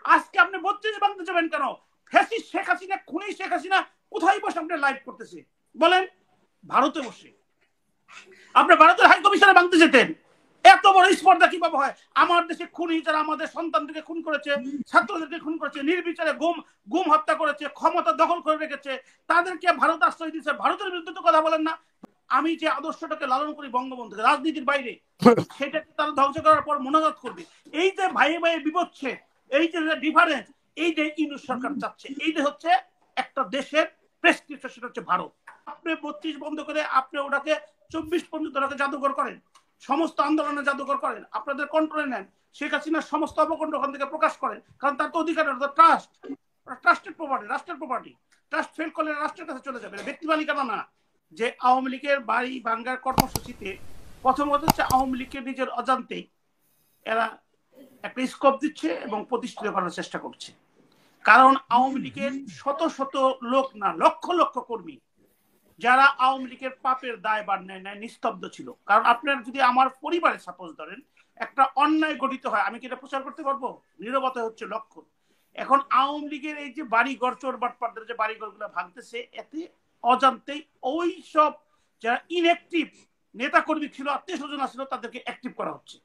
আজকে আপনি 32 ভাঙতে যাবেন কেন? ফ্যাসিস্ট শেখ হাসিনা, খুনি শেখ হাসিনা কোথায় বসে আপনি লাইভ করতেছে বলেন? ভারতে বসে। আপনি ভারতের হাই কমিশনে ভাঙতে যেতেন। এত বড় স্পর্ধা কিভাবে হয়? আমার দেশে খুনি যারা আমাদের সন্তানদেরকে খুন করেছে, ছাত্রদেরকে খুন করেছে, নির্বিচারে গুম হত্যা করেছে, ক্ষমতা দখল করে রেখেছে, তাদেরকে ভারত আশ্রয় দিচ্ছে। ভারতের বিরুদ্ধে তো কথা বলেন না। আমি যে আদর্শটাকে লালন করি বঙ্গবন্ধুকে, রাজনীতির বাইরে, সেটাকে তারা ধ্বংস করার পর মনোজাত করবে। এই যে ভাইয়ে ভাইয়ে বিপক্ষে, এই যে ডিফারেন্স, এই যে ইউনুস সরকার চাচ্ছে, এই যে হচ্ছে একটা দেশের প্রেস্টিজ, সেটা হচ্ছে ভারত। আপনি 32 বন্ধ করে আপনি ওটাকে 24 পর্যন্ত ওটাকে জাদুঘর করেন, সমস্ত আন্দোলনে জাদুঘর করেন, আপনাদের কন্ট্রোলে নেন, শেখ হাসিনার সমস্ত অপকণ্ড ওখান থেকে প্রকাশ করেন, কারণ তার তো অধিকার, ট্রাস্ট, ট্রাস্টেড প্রপার্টি, রাষ্ট্রের প্রপার্টি। ট্রাস্ট ফেল করলে রাষ্ট্রের কাছে চলে যাবে, ব্যক্তি মালিকানা না। যে আওয়ামী লীগের বাড়ি ভাঙ্গার কর্মসূচিতে প্রথমত হচ্ছে আওয়ামী লীগের নিজের অজান্তেই এরা একটা স্কোপ দিচ্ছে এবং প্রতিষ্ঠিত করার চেষ্টা করছে। কারণ আওয়ামী লীগের শত শত লোক না, লক্ষ লক্ষ কর্মী যারা আওয়ামী লীগের পাপের দায় বার নেয় নিস্তব্ধ ছিল। কারণ আপনার যদি আমার পরিবারে সাপোজ ধরেন একটা অন্যায় গঠিত হয়, আমি কি এটা প্রচার করতে পারবো? নীরবতা হচ্ছে লক্ষণ। এখন আওয়ামী লীগের এই যে বাড়ি ঘর, চোর বাটপারদের যে বাড়ি ঘরগুলো ভাঙতেছে, এতে অজান্তেই ওই সব যারা ইনঅ্যাক্টিভ নেতা কর্মী ছিল, আত্মীয় স্বজন ছিল, তাদেরকে অ্যাক্টিভ করা হচ্ছে।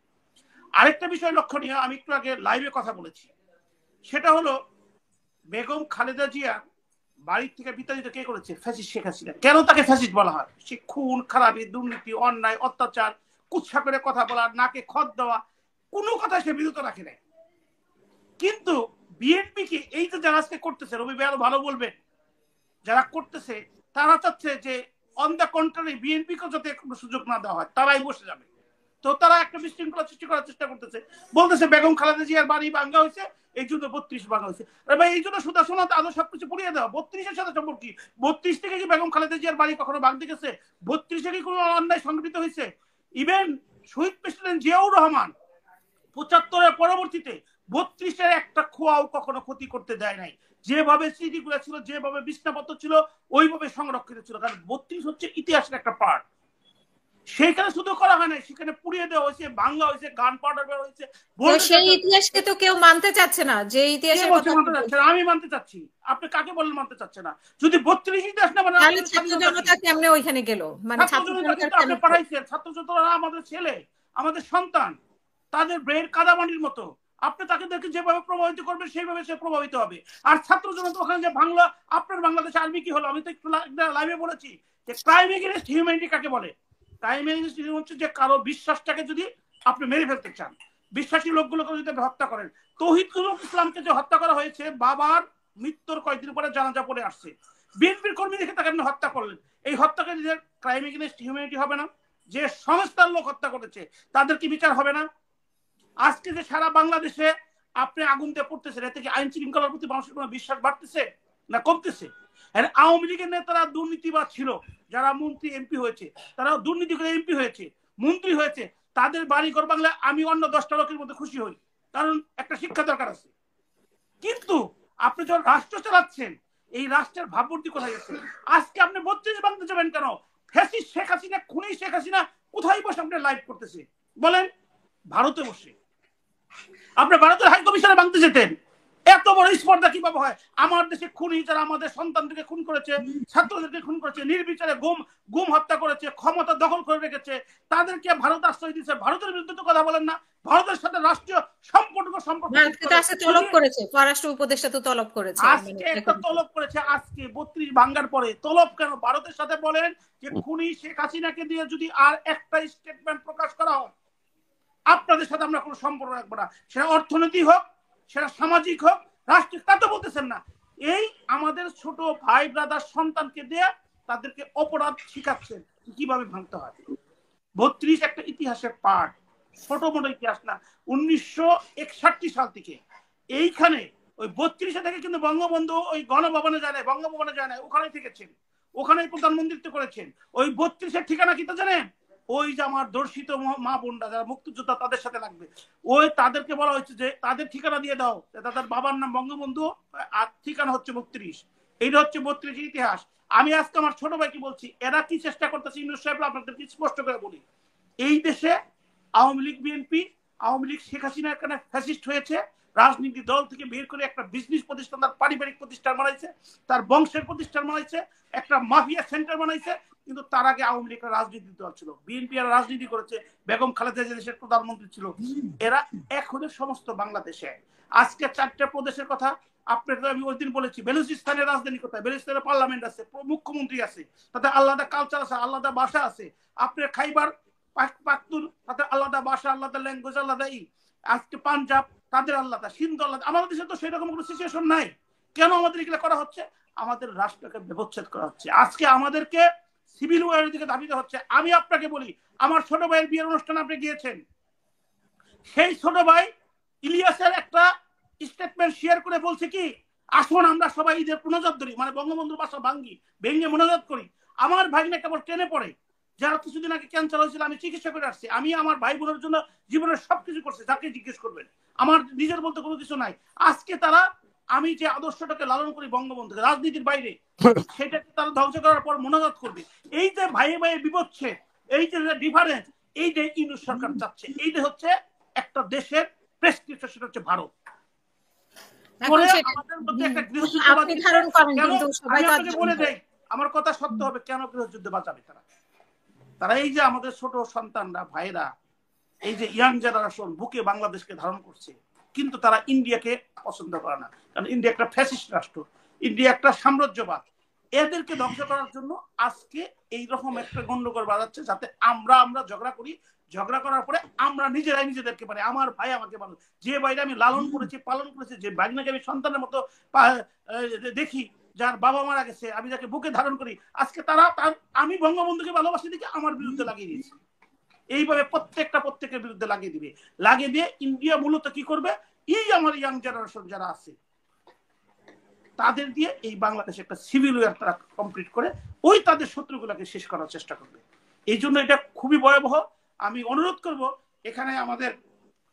আরেকটা বিষয় লক্ষণীয়, আমি একটু আগে লাইভে কথা বলেছি, সেটা হলো বেগম খালেদা জিয়া বাড়ির থেকে বিতাড়িত কে করেছে? ফ্যাসিস্ট শেখ হাসিনা। কেন তাকে ফ্যাসিস্ট বলা হয়? সে খুন, খারাপি, দুর্নীতি, অন্যায়, অত্যাচার, কুৎসা করে কথা বলা, নাকে খত দেওয়া, কোনো কথা সে বিরত রাখে নাই। কিন্তু বিএনপি কি এই যে যারা আজকে করতেছে, রবি ভাই আরো ভালো বলবে, যারা করতেছে তারা চাচ্ছে যে অন দ্য কন্ট্রারি বিএনপিকে যাতে কোনো সুযোগ না দেওয়া হয়, তারাই বসে যাবে। তো তারা একটা বিশৃঙ্খলা সৃষ্টি করার চেষ্টা করতেছে, বলতেছে বেগম খালেদা জিয়ার বাড়ি ভাঙ্গা হয়েছে, এই জন্য 32 ভাঙা হয়েছে। ভাই এই জন্য সুদা শোনা আরো সবকিছু পুড়িয়ে দেওয়া। 32-এর সাথে সম্পর্ক কি? 32 থেকে কি বেগম খালেদা জিয়ার বাড়ি কখনো ভাঙতে গেছে? 32-এ কি কোনো অন্যায় সংঘটিত হয়েছে? ইভেন শহীদ প্রেসিডেন্ট জিয়াউর রহমান 75-এর পরবর্তীতে 32-এর একটা খোয়াও কখনো ক্ষতি করতে দেয় নাই। যেভাবে স্মৃতিগুলো ছিল, যেভাবে বিছনাপত্র ছিল, ওইভাবে সংরক্ষিত ছিল। কারণ 32 হচ্ছে ইতিহাসের একটা পার্ট। সেখানে শুধু করা হয় না, সেখানে পুড়িয়ে দেওয়া হয়েছে, ভাঙা হয়েছে, গান পাউডার বের হয়েছে। সেই ইতিহাসকে তো কেউ মানতে চাচ্ছে না, যে ইতিহাসের কথা মানতে চাচ্ছে না। আমি মানতে চাচ্ছি, আপনি কাকে বলেন মানতে চাচ্ছে না? যদি 32 ইতিহাস না মানে তাহলে ছাত্র জনতা কেমনে ওইখানে গেল? মানে ছাত্র জনতা আপনি পাঠাইছেন, ছাত্র জনতা আমাদের ছেলে, আমাদের সন্তান, তাদের ব্রেন কাদামানির মতো। আপনি তাদেরকে যেভাবে প্রভাবিত করবেন সেইভাবে সে প্রভাবিত হবে। আর ছাত্র জনতা ওখানে যে বাংলা, আপনার বাংলাদেশে আর্মি কি হলো? আমি তো একটু লাইভে বলেছি যে ক্রাইম এগেইনস্ট হিউম্যানিটি কাকে বলে। ক্রাইম এগেইনস্ট হিউম্যানিটি হচ্ছে যে কারো বিশ্বাসটাকে যদি আপনি মেরে ফেলতে চান, বিশ্বাসী লোকগুলোকে যদি হত্যা করেন। তৌহিদুল ইসলামকে যে হত্যা করা হয়েছে, বাবার মৃত্যুর কয়েকদিন পরে জানাজা পড়ে আসছে, বিএনপির কর্মী দেখে তাকে আপনি হত্যা করলেন। এই হত্যাকে যে ক্রাইম এগেইনস্ট হিউম্যানিটি হবে না? যে সংস্থার লোক হত্যা করেছে তাদের কি বিচার হবে না? আজকে যে সারা বাংলাদেশে আপনি আগুন দিয়ে পড়তেছেন, এতে কি আইন শৃঙ্খলার প্রতি মানুষের কোনো বিশ্বাস বাড়তেছে না কমতেছে? আওয়ামী লীগের নেতারা দুর্নীতিবাদ ছিল, যারা মন্ত্রী এমপি হয়েছে, তারা দুর্নীতি করে এমপি হয়েছে, মন্ত্রী হয়েছে, তাদের বাড়ি ঘর বাংলা আমি অন্য 10টা লোকের মধ্যে খুশি হই, কারণ একটা শিক্ষা দরকার আছে। কিন্তু আপনি যখন রাষ্ট্র চালাচ্ছেন, এই রাষ্ট্রের ভাবমূর্তি কোথায় গেছে? আজকে আপনি 32 ভাঙতে যাবেন কেন? ফ্যাসিস্ট শেখ হাসিনা, খুনি শেখ হাসিনা কোথায় বসে আপনি লাইভ করতেছে বলেন? ভারতে বসে। আপনি ভারতের হাই কমিশনে ভাঙতে যেতেন। এত বড় স্পর্ধা কিভাবে হয়? আমার দেশে খুনি যারা আমাদের সন্তানদেরকে খুন করেছে, ছাত্রদেরকে খুন করেছে, নির্বিচারে গুম হত্যা করেছে, ক্ষমতা দখল করে রেখেছে, তাদেরকে ভারত আশ্রয় দিচ্ছে। ভারতের বিরুদ্ধে তো কথা বলেন না। ভারতের সাথে রাষ্ট্রীয় সম্পর্ক তলব করেছে, পররাষ্ট্র উপদেষ্টা তো তলব করেছে, আজকে একটা তলব করেছে। আজকে 32 ভাঙ্গার পরে তলব কেন? ভারতের সাথে বলেন যে খুনি শেখ হাসিনাকে দিয়ে যদি আর একটা স্টেটমেন্ট প্রকাশ করা হয়, আপনাদের সাথে আমরা কোনো সম্পর্ক রাখবো না। সেটা অর্থনীতি হোক, সেটা সামাজিক হোক, রাষ্ট্রিক, তা তো বলতেছেন না। এই আমাদের ছোট ভাই ব্রাদার সন্তানকে দিয়ে তাদেরকে অপরাধ শিখাচ্ছেন কিভাবে ভাঙতে হয়। 32 একটা ইতিহাসের পার্ট, ছোট মোটো ইতিহাস না। 1961 সাল থেকে এইখানে ওই 32 থেকে কিন্তু বঙ্গবন্ধু ওই গণভবনে যায় না, বঙ্গভবনে যায় না, ওখানে থেকেছেন, ওখানেই প্রধানমন্ত্রিত্ব করেছেন। ওই 32-এর ঠিকানা কি তো জানেন? ওই যে আমার দর্শিত মা বোনরা যারা মুক্তিযোদ্ধা, তাদের সাথে লাগবে। ওই তাদেরকে বলা হয়েছে যে তাদের ঠিকানা দিয়ে দাও, তাদের বাবার নাম বঙ্গবন্ধু আর ঠিকানা হচ্ছে 32। এইটা হচ্ছে 32 ইতিহাস। আমি আজকে আমার ছোট ভাইকে বলছি, এরা কি চেষ্টা করতেছে ইউনূস সাহেব, আপনাদেরকে স্পষ্ট করে বলি, এই দেশে আওয়ামী লীগ বিএনপি, আওয়ামী লীগ শেখ হাসিনার কারণে ফ্যাসিস্ট হয়েছে, রাজনীতি দল থেকে বের করে একটা বিজনেস প্রতিষ্ঠান, তার পারিবারিক প্রতিষ্ঠান বানাইছে, তার বংশের প্রতিষ্ঠান বানাইছে, একটা মাফিয়া সেন্টার বানাইছে। কিন্তু তার আগে আওয়ামী লীগ রাজনীতি দল ছিল, বিএনপি আর রাজনীতি করেছে, বেগম খালেদা জিয়া দেশের প্রধানমন্ত্রী ছিল। এরা এখনো সমস্ত বাংলাদেশে। আজকে 4টা প্রদেশের কথা আপনাদের আমি ওই দিন বলেছি, বেলুচিস্তানের রাজধানী কোথায়? বেলুচিস্তানের পার্লামেন্ট আছে, মুখ্যমন্ত্রী আছে, তাতে আলাদা কালচার আছে, আলাদা ভাষা আছে। আপনার খাইবার পাখতুন, তাতে আলাদা ভাষা, আলাদা ল্যাঙ্গুয়েজ, আলাদা আজকে পাঞ্জাব তাদের আলাদা, সিন্ধু আলাদা। আমাদের দেশে তো সেরকম কোনো সিচুয়েশন নাই। কেন আমাদের এগুলো করা হচ্ছে? আমাদের রাষ্ট্রকে ব্যবচ্ছেদ করা হচ্ছে। আজকে আমাদেরকে সিভিল ওয়ারের দিকে ধাবিত হচ্ছে। আমি আপনাকে বলি, আমার ছোট ভাইয়ের বিয়ের অনুষ্ঠানে আপনি গিয়েছেন, সেই ছোট ভাই ইলিয়াসের একটা স্টেটমেন্ট শেয়ার করে বলছে কি, আসুন আমরা সবাই ঈদের মোনাজাত ধরি, মানে বঙ্গবন্ধুর বাসা ভেঙে মোনাজাত করি। আমার ভাগ্নে কেবল ট্রেনে পড়ে, যারা কিছুদিন আগে ক্যান্সার হয়েছিল, আমি চিকিৎসা করে আসছি। আমি আমার ভাই বোনের জন্য জীবনের সবকিছু করছি, যাকে জিজ্ঞেস করবেন। আমার নিজের বলতে কোনো কিছু নাই। আজকে তারা, আমি যে আদর্শটাকে লালন করি বঙ্গবন্ধুকে, রাজনীতির বাইরে, সেটাকে তারা ধ্বংস করার পর মোনাজাত করবে। এই যে ভাইয়ে ভাইয়ে বিপক্ষে, এই যে ডিফারেন্স, এই যে ইউনিট সরকার চাচ্ছে, এই যে হচ্ছে একটা দেশের প্রেসক্রিপশন, সেটা হচ্ছে ভারত। আমার কথা সত্য হবে, কেন গৃহযুদ্ধে বাঁচাবে তারা? তারা এই যে আমাদের ছোট সন্তানরা, ভাইরা, এই যে ইয়াং জেনারেশন বুকে বাংলাদেশকে ধারণ করছে, কিন্তু তারা ইন্ডিয়াকে পছন্দ করে না। কারণ ইন্ডিয়া একটা ফ্যাসিস্ট রাষ্ট্র, ইন্ডিয়া একটা সাম্রাজ্যবাদ। এদেরকে ধ্বংস করার জন্য আজকে এইরকম একটা গন্ডগোল বাজাচ্ছে, যাতে আমরা ঝগড়া করি। ঝগড়া করার পরে আমরা নিজেরাই নিজেদেরকে, মানে আমার ভাই আমাকে মানুষ, যে ভাইরা আমি লালন করেছি, পালন করেছি, যে ভাগনাকে আমি সন্তানের মতো দেখি, যার বাবা মারা গেছে, আমি যাকে বুকে ধারণ করি, আজকে তারা আমি বঙ্গবন্ধুকে ভালোবাসি দেখে আমার বিরুদ্ধে লাগিয়ে দিয়েছে। এইভাবে প্রত্যেকের বিরুদ্ধে লাগিয়ে দিবে। লাগিয়ে দিয়ে ইন্ডিয়া মূলত কি করবে, এই আমার ইয়াং জেনারেশন যারা আছে তাদের দিয়ে এই বাংলাদেশে একটা সিভিল ওয়ার তারা কমপ্লিট করে ওই তাদের শত্রুগুলোকে শেষ করার চেষ্টা করবে। এই জন্য এটা খুবই ভয়াবহ। আমি অনুরোধ করব, এখানে আমাদের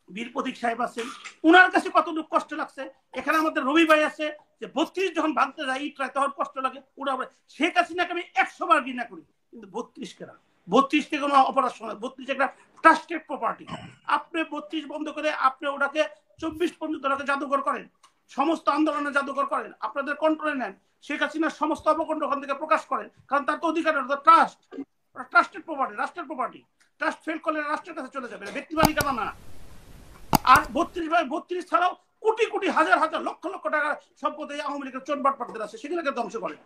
বীর প্রতীক সাহেব আছেন, উনার কাছে কতটুকু কষ্ট লাগছে। এখানে আমাদের রবি ভাই আছে, যে 32 যখন ভাঙতে যায় ইটরায়, তখন কষ্ট লাগে। ওরা শেখ হাসিনাকে আমি 100 বার ঘৃণা করি, কিন্তু 32 কেনা, 32 কে কোনো অপরাধ শোনা, 32 একটা ট্রাস্টেড প্রপার্টি। আপনি 32 বন্ধ করে আপনি ওটাকে 24 পর্যন্ত ওটাকে জাদুঘর করেন, সমস্ত আন্দোলনে জাদুঘর করেন, আপনাদের কন্ট্রোলে নেন, শেখ হাসিনার সমস্ত অপকণ্ড ওখান থেকে প্রকাশ করেন, কারণ তার তো অধিকার, ট্রাস্ট, ট্রাস্টেড প্রপার্টি, রাষ্ট্রের প্রপার্টি। ট্রাস্ট ফেল করলে রাষ্ট্রের কাছে চলে যাবে, ব্যক্তি মালিকানা না। আর 32 ছাড়াও কোটি কোটি হাজার হাজার লক্ষ লক্ষ টাকা সম্পদ এই আওয়ামী লীগের চোট বাটপাটদের আছে, সেগুলোকে ধ্বংস করেন।